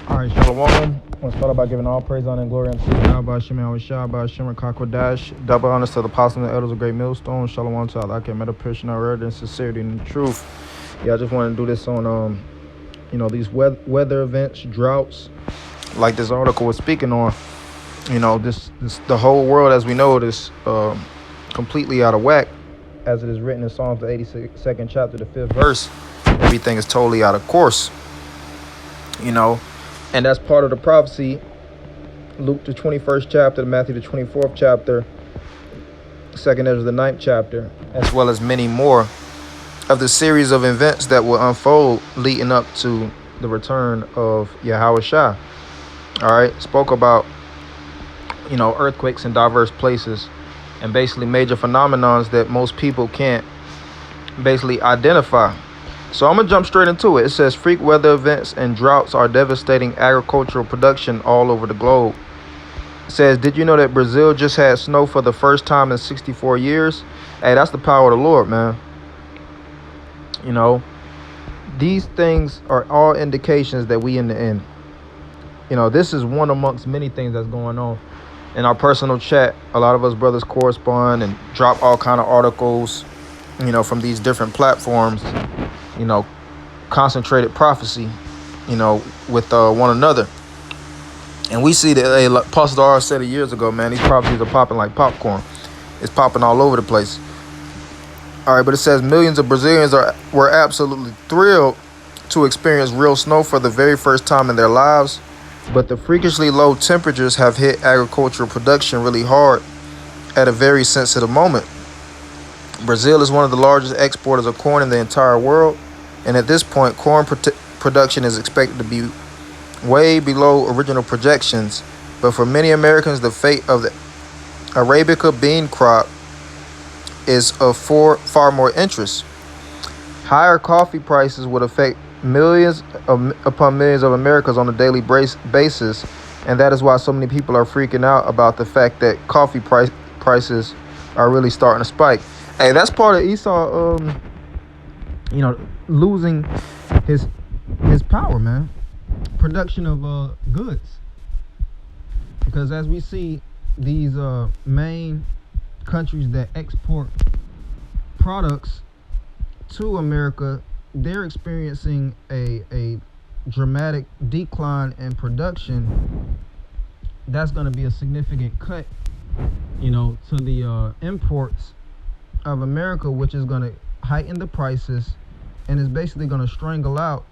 All right, Shalom. I want to start out by giving all praise, honor, and glory unto Yahweh Shemel Shah, Shimmer Kakwadash. Double honors to the apostles and the elders of Great Millstone. Shalom to Allah, meditation, word, and sincerity and truth. Yeah, I just want to do this on, these weather events, droughts, like this article was speaking on. This the whole world, as we know, is completely out of whack, as it is written in Psalms, the 82nd chapter, the 5th verse. Everything is totally out of course. And that's part of the prophecy, Luke the 21st chapter, Matthew the 24th chapter, 2nd Ezra the 9th chapter, as well as many more of the series of events that will unfold leading up to the return of Yahweh Shah. All right, spoke about, earthquakes in diverse places and basically major phenomenons that most people can't basically identify. So I'm going to jump straight into it. It says freak weather events and droughts are devastating agricultural production all over the globe. It says, did you know that Brazil just had snow for the first time in 64 years? Hey, that's the power of the Lord, man. These things are all indications that we in the end. This is one amongst many things that's going on. In our personal chat, a lot of us brothers correspond and drop all kind of articles, from these different platforms, concentrated prophecy, with one another. And we see that Pastor R said it years ago, man, these prophecies are popping like popcorn. It's popping all over the place. All right, but it says millions of Brazilians were absolutely thrilled to experience real snow for the very first time in their lives. But the freakishly low temperatures have hit agricultural production really hard at a very sensitive moment. Brazil is one of the largest exporters of corn in the entire world. And at this point, corn production is expected to be way below original projections. But for many Americans, the fate of the Arabica bean crop is of far more interest. Higher coffee prices would affect millions upon millions of Americans on a daily basis. And that is why so many people are freaking out about the fact that coffee prices are really starting to spike. Hey, that's part of Esau, losing his power, man. Production of goods. Because as we see, these main countries that export products to America, they're experiencing a dramatic decline in production. That's going to be a significant cut, to the imports of America, which is going to heighten the prices and is basically going to strangle out,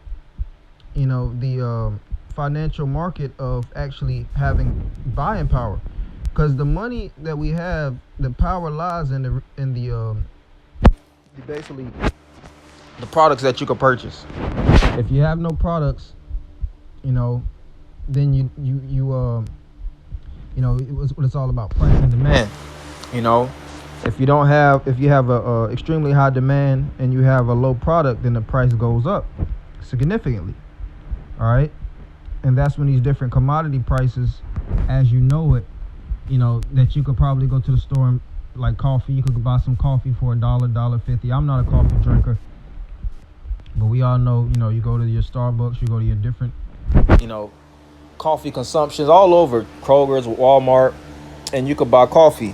the financial market of actually having buying power. Because the money that we have, the power lies in the basically the products that you could purchase. If you have no products, then you it's all about price and demand. If you have a extremely high demand and you have a low product, then the price goes up significantly. All right, and that's when these different commodity prices, as you know it, that you could probably go to the store and, like coffee, you could buy some coffee for $1.50. I'm not a coffee drinker, but we all know, you go to your Starbucks, you go to your different, coffee consumptions all over Kroger's, Walmart, and you could buy coffee.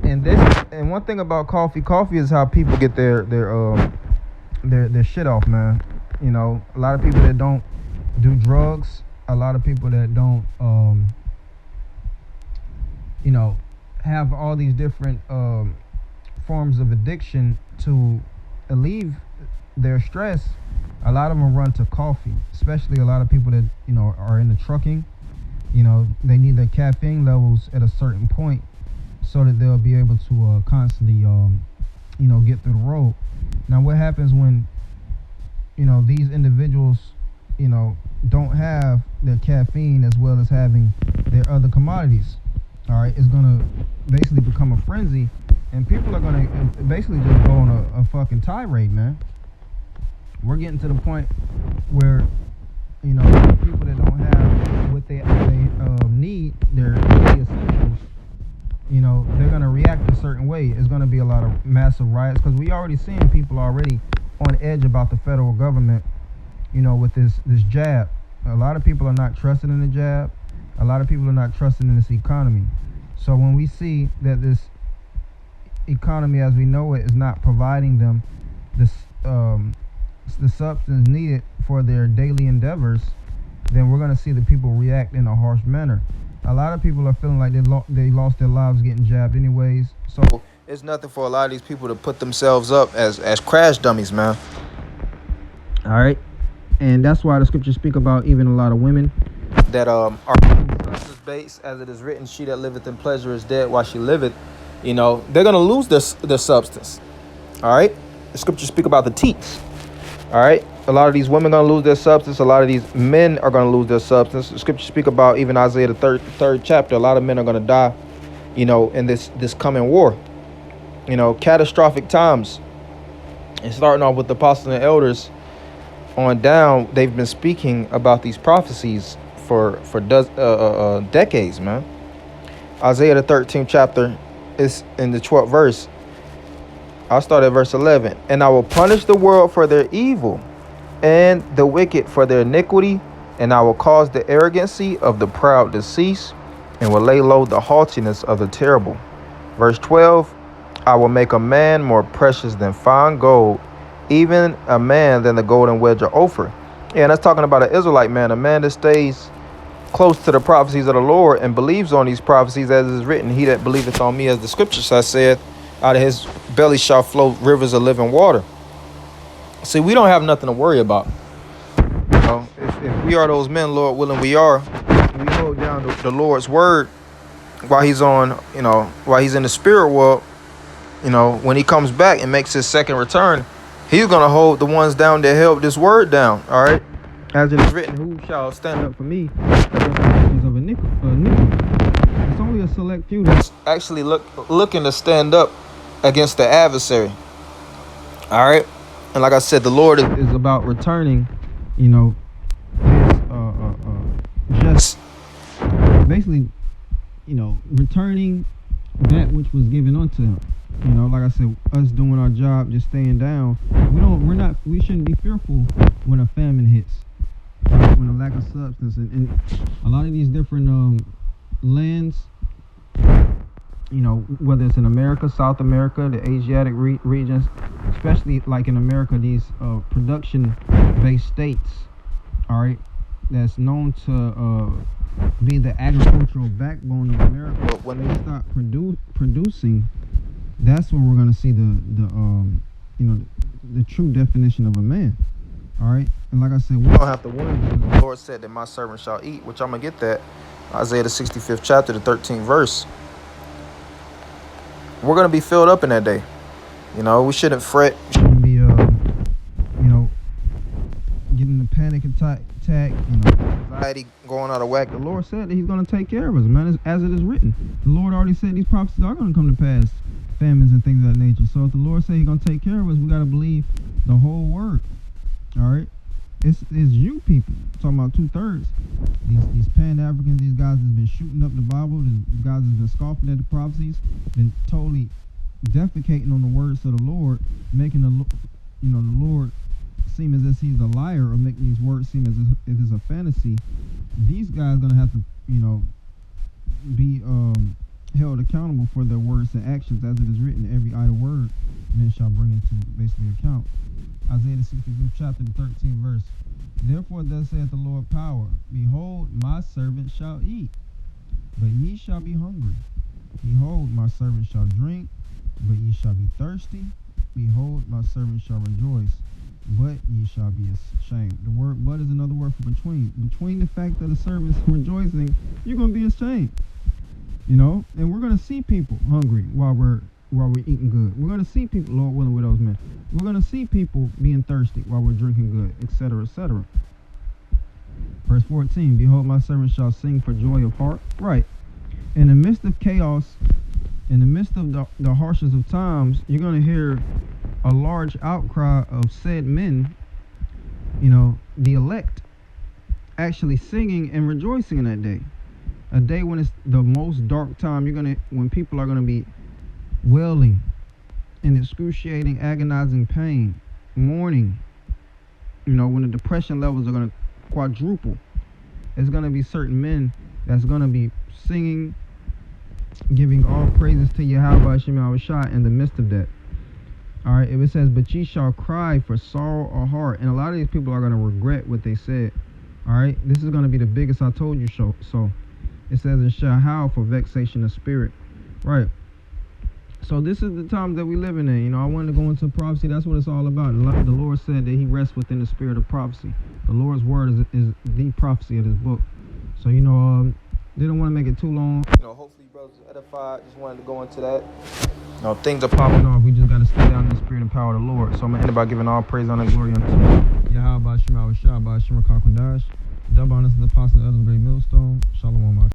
And one thing about coffee is how people get their shit off, man. A lot of people that don't do drugs, a lot of people that don't, have all these different forms of addiction to alleviate their stress. A lot of them run to coffee, especially a lot of people that, are in the trucking. They need their caffeine levels at a certain point so that they'll be able to constantly, get through the road. Now, what happens when, these individuals, don't have their caffeine as well as having their other commodities? All right, it's going to basically become a frenzy, and people are going to basically just go on a fucking tirade, man. We're getting to the point where, people that don't have what they need, their daily essentials, they're going to react a certain way. It's going to be a lot of massive riots, because we already seeing people already on edge about the federal government, with this jab. A lot of people are not trusting in the jab. A lot of people are not trusting in this economy. So when we see that this economy as we know it is not providing them this the substance needed for their daily endeavors, then we're going to see the people react in a harsh manner. A lot of people are feeling like they lost their lives getting jabbed anyways. So it's nothing for a lot of these people to put themselves up as crash dummies, man. All right. And that's why the scriptures speak about even a lot of women that are substance based, as it is written, she that liveth in pleasure is dead while she liveth. You know, they're going to lose their substance. All right. The scriptures speak about the teats. All right. A lot of these women are going to lose their substance. A lot of these men are going to lose their substance. The scriptures speak about even Isaiah, the third chapter. A lot of men are going to die, you know, in this coming war. You know, catastrophic times. And starting off with the apostles and elders on down, they've been speaking about these prophecies for decades, man. Isaiah, the 13th chapter, is in the 12th verse. I'll start at verse 11. And I will punish the world for their evil and the wicked for their iniquity, and I will cause the arrogancy of the proud to cease, and will lay low the haughtiness of the terrible. Verse 12, I will make a man more precious than fine gold, even a man than the golden wedge of Ophir. And that's talking about an Israelite man, a man that stays close to the prophecies of the Lord and believes on these prophecies, as is written, he that believeth on me, as the scriptures have said, out of his belly shall flow rivers of living water. See, we don't have nothing to worry about. You know, if we are those men, Lord willing, we are. We hold down the Lord's word while he's on, you know, while he's in the spirit world. You know, when he comes back and makes his second return, he's going to hold the ones down that held this word down. All right. As it is written, who shall stand up for me against the actions of iniquity? It's only a select few that's actually looking to stand up against the adversary. All right. And like I said, the Lord is about returning, you know, just basically, you know, returning that which was given unto him. You know, like I said, us doing our job, just staying down. We shouldn't be fearful when a famine hits, when a lack of substance, and a lot of these different lands, you know, whether it's in America, South America, the Asiatic regions, especially like in America, these production-based states, all right, that's known to be the agricultural backbone of America. But when they start producing, that's when we're gonna see the true definition of a man. All right, and like I said, we don't have to worry because the Lord said that my servant shall eat, which I'm gonna get that. Isaiah the 65th chapter, the 13th verse. We're gonna be filled up in that day. You know, we shouldn't fret. We shouldn't be, getting the panic attack. You know, anxiety going out of whack. The Lord said that He's gonna take care of us, man. As it is written, the Lord already said these prophecies are gonna come to pass, famines and things of that nature. So if the Lord said He's gonna take care of us, we gotta believe the whole word. All right. It's you people talking about 2/3. These Pan-Africans, these guys has been shooting up the Bible. These guys has been scoffing at the prophecies, been totally defecating on the words of the Lord, making the Lord seem as if He's a liar, or making these words seem as if it's a fantasy. These guys gonna have to, you know, be held accountable for their words and actions, as it is written, every idle word men shall bring into basically account. Isaiah the 65th chapter, the 13th verse. Therefore thus saith the Lord power, behold, my servant shall eat, but ye shall be hungry. Behold, my servant shall drink, but ye shall be thirsty. Behold, my servant shall rejoice, but ye shall be ashamed. The word but is another word for between. Between the fact that the servant's rejoicing, you're going to be ashamed. You know, and we're going to see people hungry while we're eating good. We're going to see people, Lord willing, with those men. We're going to see people being thirsty while we're drinking good, etc., etc. Verse 14, behold, my servant shall sing for joy of heart. Right. In the midst of chaos, in the midst of the harshness of times, you're going to hear a large outcry of said men, you know, the elect, actually singing and rejoicing in that day. A day when it's the most dark time. When people are going to be wailing in excruciating, agonizing pain, mourning, you know, when the depression levels are going to quadruple. it's going to be certain men that's going to be singing, giving all praises to Yahweh Shem Yahushua in the midst of that. All right, if it says, but ye shall cry for sorrow or heart, and a lot of these people are going to regret what they said. All right, this is going to be the biggest I told you so. So it says, and shall howl for vexation of spirit. Right. So this is the time that we living in. You know, I wanted to go into prophecy. That's what it's all about. The Lord said that he rests within the spirit of prophecy. The Lord's word is the prophecy of this book. So, you know, didn't want to make it too long. You know, hopefully brothers are edified. Just wanted to go into that. You know, things are popping off. We just got to stay down in the spirit and power of the Lord. So I'm going to end by giving all praise, honor, and glory unto Yahweh, Shema, Shah, Shema, Kakundash. Double honors to the apostle of the great millstone. Shalom,